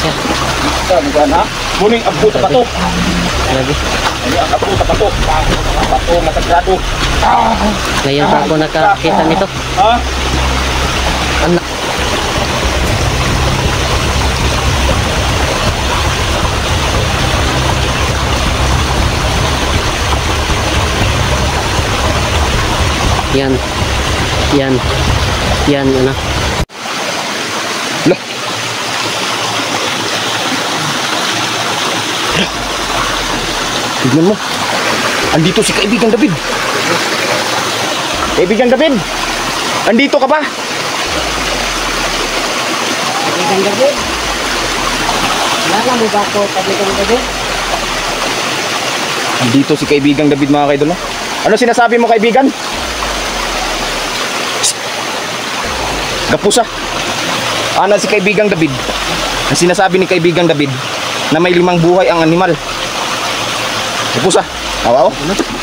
siya. Sana, muning abot sa bato. Grabe. Ay, ang abot sa bato. Bato, masagrado. Ngayon pa ako nakakita nito. Ha? Anak. Yan. Yan. Yan, ano. Lah. Tignan mo. Andito si kaibigang David. Kaibigang David. Andito ka ba? Kaibigang David. Wala mo ba ako, kaibigang David? Andito si kaibigang David, mga kaidol. No? Ano sinasabi mo, kaibigan? Gapusa. Ana si kaibigang David. Ang sinasabi ni kaibigang David na may 5 buhay ang animal. Gapusa. Awaw. Ano talaga?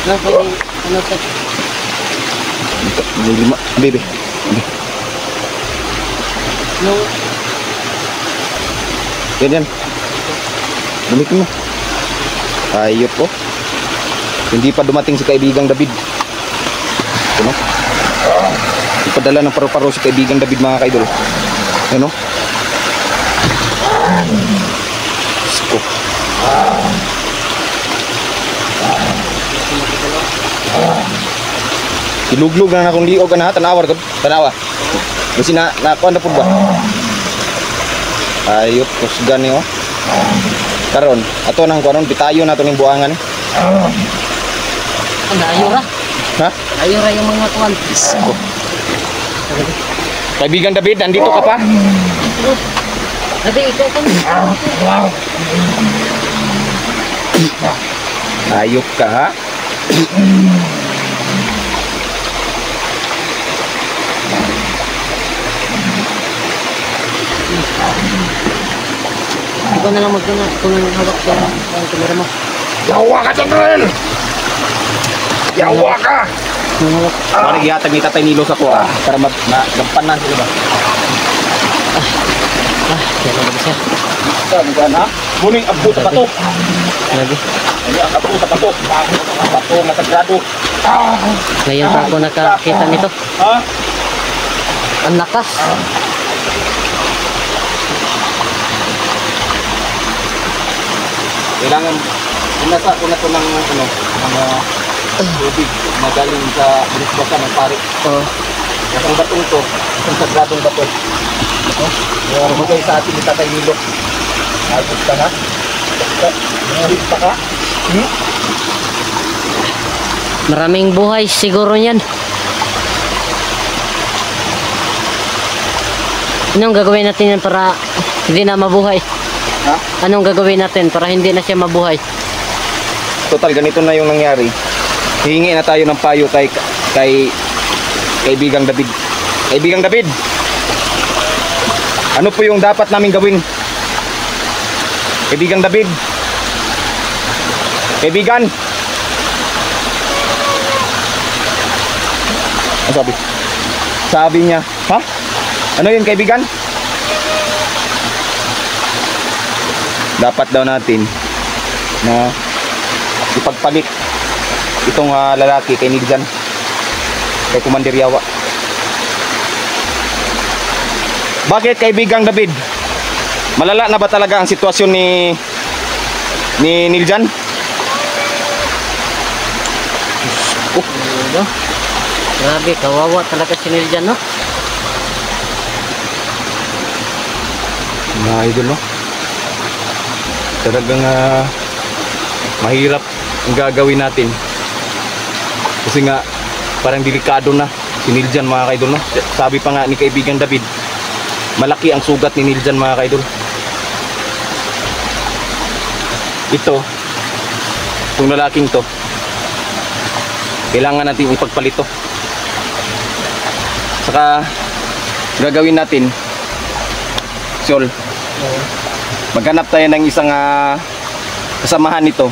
No, pwede, ano sa... May 5. Bebe. No, Yan. Gamitin mo. Ayop po. Hindi pa dumating si kaibigang David. Ano? Ipadala ng paru-paro si kaibigang David, mga kaidol. Ano? Sko. Iluglog na akong liog na tanawar ko. Tanawa. Kasi nakuha na po ba? Ayop, kusgan niyo. Karon, ato nang kuanon bitayo na to ning buangan. ang ayura. Ha? Ayura yung mga kuwan. Sko. Kaibigang David, nandito ka pa? Sabi, ikaw kan. Ayop ka, ha? Ikaw na lang magkuna kung hawak sa kamera mo. Yawa ka, General! Yawa ka! Hawak. Parang yatag ni Tatay Nilo sa kuha para magampanan sila ba? Yan lang siya. Saan ka na? Muning abot sa bato. Grabe. Ay, ang abot sa bato. Bato, masagrado. Ngayon pa ako nakakita nito. Ha? Ang lakas. Kailangan, inasa ko na ito ng mga tubig na galing sa binisbasa ng pari. Oh. At ang batong ito, isang sagradong bato. Magay sa atin ni Tatay Nilo. Ayos ka na? Ayos pa ka? Maraming buhay siguro yan. Anong gagawin natin yan para hindi na mabuhay? Ha? Anong gagawin natin para hindi na siya mabuhay? Total, ganito na yung nangyari. Hihingi na tayo ng payo kay kaibigang David. Kaibigang David, ano po yung dapat namin gawin? Kaibigang David, kaibigan, ano sabi? Sabi niya, ha? Ano yun, kaibigan? Dapat daw natin na ipagpalit itong lalaki kay Niljan, kay Commander Yawa. Bakit, kaibigang David? Malala na ba talaga ang sitwasyon ni Niljan? Ano? Grabe, kawawa talaga si Niljan, no? Mga idol, no? Talagang mahirap ang gagawin natin. Kasi nga, parang delikado na si Niljan, mga kaidol, no? Sabi pa nga ni kaibigang David, malaki ang sugat ni Niljan, mga kaidol. Ito, itong lalaking to, kailangan natin ipagpalit to. Saka gagawin natin, Sol, maghanap tayo ng isang kasamahan nito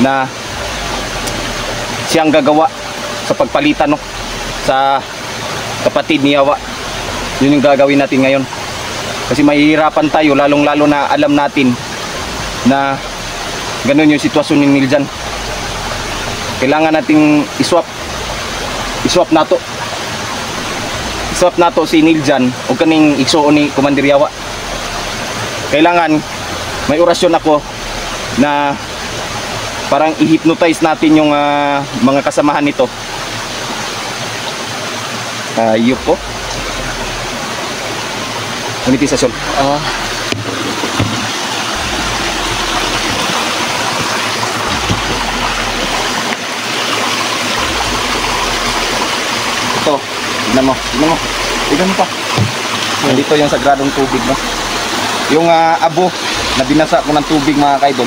na siyang gagawa sa pagpalitan, no, sa kapatid ni Yawa. Yun yung gagawin natin ngayon. Kasi mahihirapan tayo, lalong-lalo na alam natin na ganun yung sitwasyon ni Niljan. Kailangan nating iswap nato. Iswap nato si Niljan o kaning igsuon ni Commander Yawa. Kailangan may orasyon ako na parang i-hypnotize natin yung mga kasamahan nito. Ayop po. Meditasyon. Oh. Ito, tignan mo. Tignan mo pa. Dito yung sagradong tubig, no? Yung abo na binasa ko ng tubig, mga kaidol.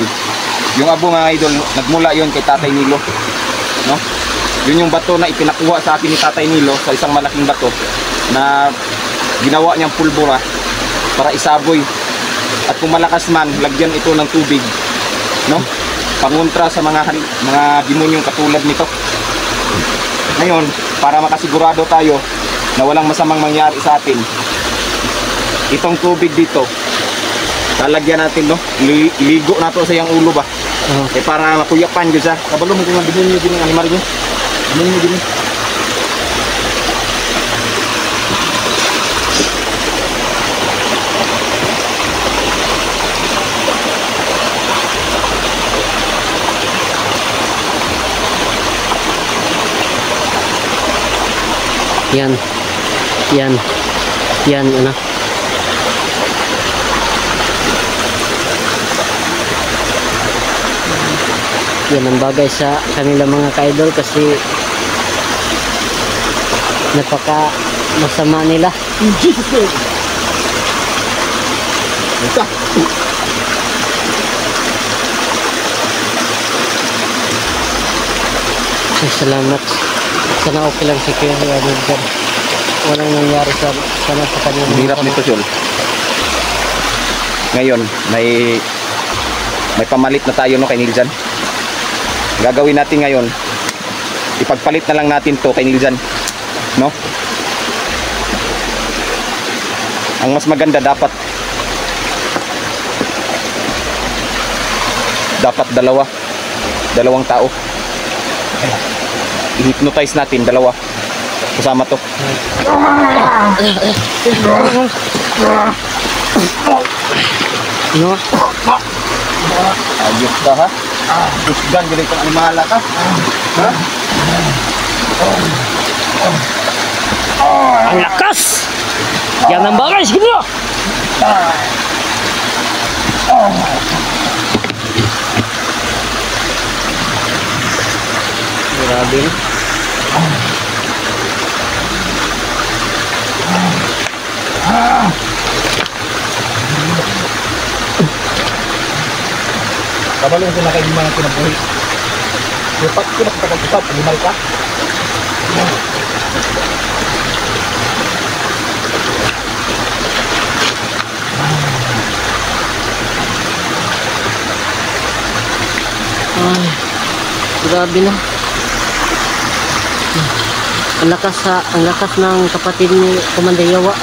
Yung abo, mga idol, nagmula yon kay Tatay Nilo, no? Yun yung bato na ipinakuha sa atin ni Tatay Nilo sa isang malaking bato na ginawa niyang pulbura para isaboy. At kung malakas man, lagyan ito ng tubig, no? Pangontra sa mga demonyong katulad nito. Ngayon, para makasigurado tayo na walang masamang mangyari sa atin, itong tubig dito, lalagyan natin, no? Iligo na to sa iyang ulo ba? Para makuyapan yun siya. Kabalo mo kung demonyo din ang animal niyo. Demonyo din. Yan, ano. Yan ang bagay sa kanila mga ka-idol kasi napaka masama nila. Ay, salamat. Sana okay lang si Kuya Niljan. Walang nangyari sa kanila. Hirap nito, Sol. Ngayon, may pamalit na tayo, no, kay Niljan. Gagawin natin ngayon, ipagpalit na lang natin to kay Niljan, no? Ang mas maganda dapat dalawang tao. I-hypnotize natin dalawa kasama to. No? Ayos ka, ha? Busgan, galing kang animala ka. Ha? Ang lakas! Yan ang bagay, sige nyo! Grabe. Kabalong ko na kayo mga kinabuhi. Lupat ko na kapag-usap, animal ka. Ay, grabe na. Ang lakas ng kapatid ni Commander Yawa.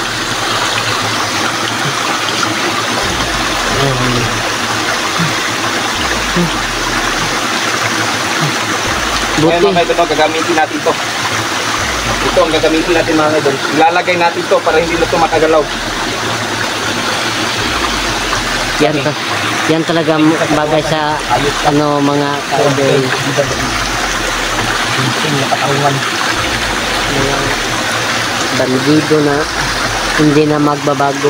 Buti. Ngayon mga idol, gagamitin natin to. Ito ang gagamitin natin mga idol. Ilalagay natin to para hindi na to makagalaw. Yan talaga bagay sa ano mga ka-idol. Mga bandido na hindi na magbabago.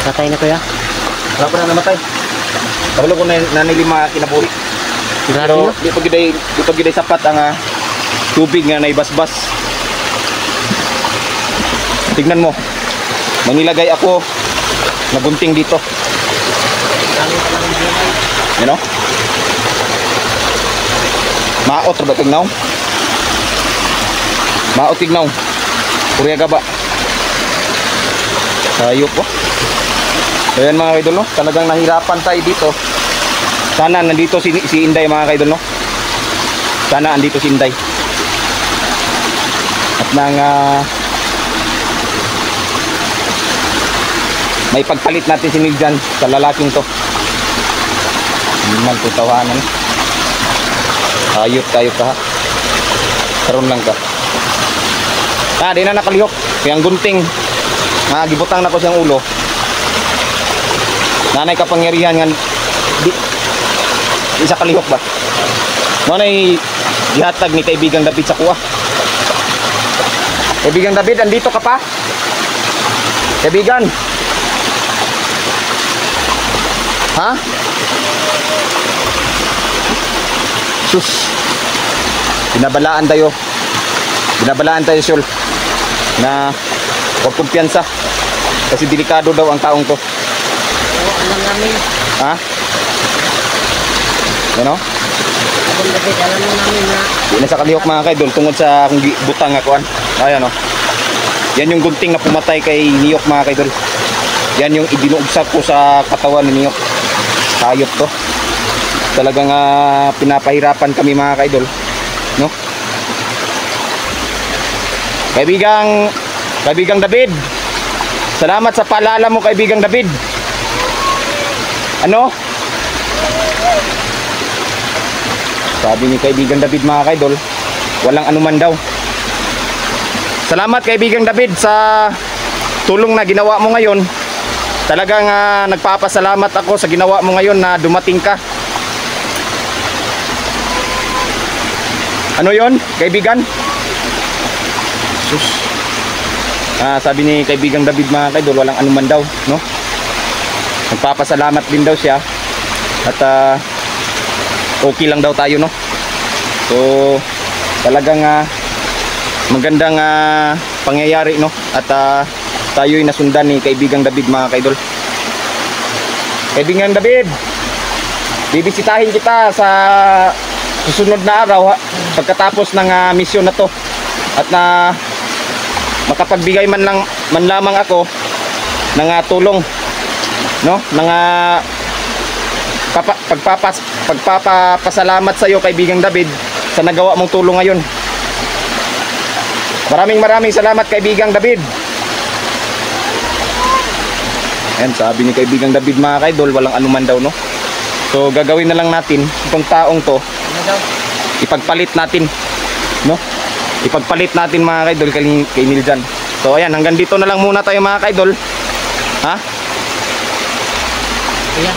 Patay na kuya? Wala pa na namatay. Kabalo ko na nanilima kinabuhi. Pero di pa giday sapat ang tubig nga naibasbas. Tignan mo. Manilagay ako na gunting dito. You know? Maot ba tignaw? Maot tignaw. Kurya gaba. Sayop po. So yan mga kaidol, no? Talagang nahirapan tayo dito. Sana nandito si Inday mga kaidol, no? Sana andito si Inday. At nang may pagpalit natin si Niljan sa lalaking to. Hindi man tutawanan. Ayot kayo ka ha. Karoon lang ka. Di na nakalihok. Kaya ang gunting. Gibutang na ko siyang ulo. Nanay kapangyarihan nga. Isa kalihok ba? Nanay gihatag ni kaibigang David sa kuha. Kaibigang David, andito ka pa? Kaibigan. Ha? Sus. Binabalaan tayo. Binabalaan tayo, Syol. Na huwag kumpiyansa. Kasi delikado daw ang taong to. Oo, alam namin. Ha? Ano? Abang David, alam mo namin na Di na sa kalihok mga kaidol tungod sa akong butang akuan. Ayan o. Yan yung gunting na pumatay kay Niyok mga kaidol. Yan yung idinuugsak ko sa katawan ni Niyok. Hayop to. Talagang pinapahirapan kami mga kaidol. No? Kaibigang David. Salamat sa paalala mo, kaibigang David. Ano? Sabi ni kaibigang David mga kaidol, walang anuman daw. Salamat kaibigang David sa tulong na ginawa mo ngayon. Talagang nagpapasalamat ako sa ginawa mo ngayon na dumating ka. Ano yon, kaibigan? Sus. Sabi ni kaibigang David mga kaidol, walang anuman daw, no? Nagpapasalamat din daw siya. At okay lang daw tayo, no? So talagang magandang pangyayari, no? At tayo'y nasundan ni kaibigang David mga kaidol. Kaibigang David, bibisitahin kita sa susunod na araw ha? Pagkatapos ng misyon na to. At makapagbigay man lamang ako ng tulong, no? Ng pagpapasalamat sa iyo kaibigang David sa nagawa mong tulong ngayon. Maraming salamat kaibigang David. Ayan, sabi ni kaibigang David mga kaidol, walang anuman daw, no? So gagawin na lang natin itong taong to, ipagpalit natin, no? Ipagpalit natin mga kaidol kay Niljan. So ayan, hanggang dito na lang muna tayo mga kaidol. Ha? Kuya,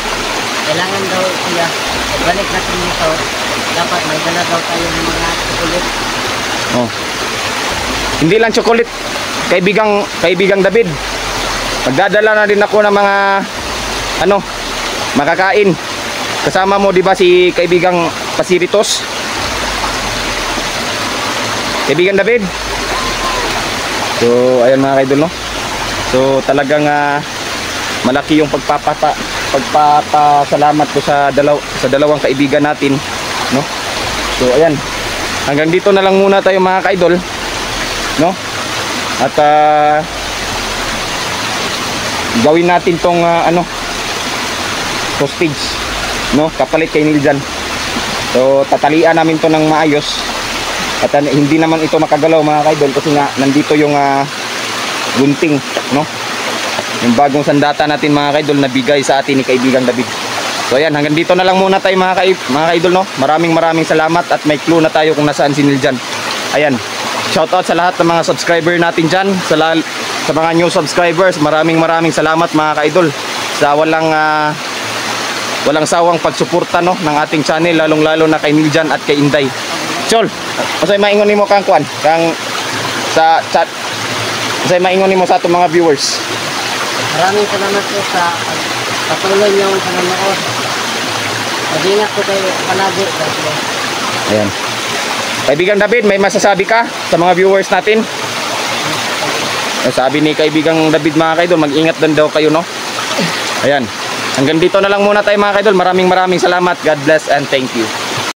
kailangan daw kuya, balik natin dito. Dapat may dala daw tayo ng mga chocolate. Oh. Hindi lang chocolate, kaibigang David. Magdadala na din ako ng mga makakain. Kasama mo 'di ba si kaibigang Pasiritos? Kaibigan David. So ayan mga kaidol, no? So talagang malaki yung pagpapasalamat ko sa dalawang kaibigan natin, no? So ayan, hanggang dito na lang muna tayo mga kaidol, no? At gawin natin tong hostage, no? Kapalit kay Niljan. So tatalian namin to ng maayos. At hindi naman ito makagalaw mga kaidol kasi nga nandito yung gunting, no? Yung bagong sandata natin mga kaidol na bigay sa atin ni kaibigang David. So ayan, hanggang dito na lang muna tayo mga kaidol, no? Maraming salamat at may clue na tayo kung nasaan si Niljan. Ayan, shoutout sa lahat ng mga subscriber natin dyan, sa mga new subscribers. Maraming salamat mga kaidol sa walang sawang pagsuporta, no, ng ating channel, lalong-lalo na kay Niljan at kay Inday. Chol, masay maingon nimo kang kuan, kang sa chat. Masay maingon nimo sa atong mga viewers. Maraming salamat po sa patuloy niyong panonood. Mag-ingat po kayo palagi. Ayan. Kaibigang David, may masasabi ka sa mga viewers natin? Sabi ni kaibigang David mga kaidol, mag-ingat din daw kayo, no? Ayan. Hanggang dito na lang muna tayo mga kaidol. Maraming salamat. God bless and thank you.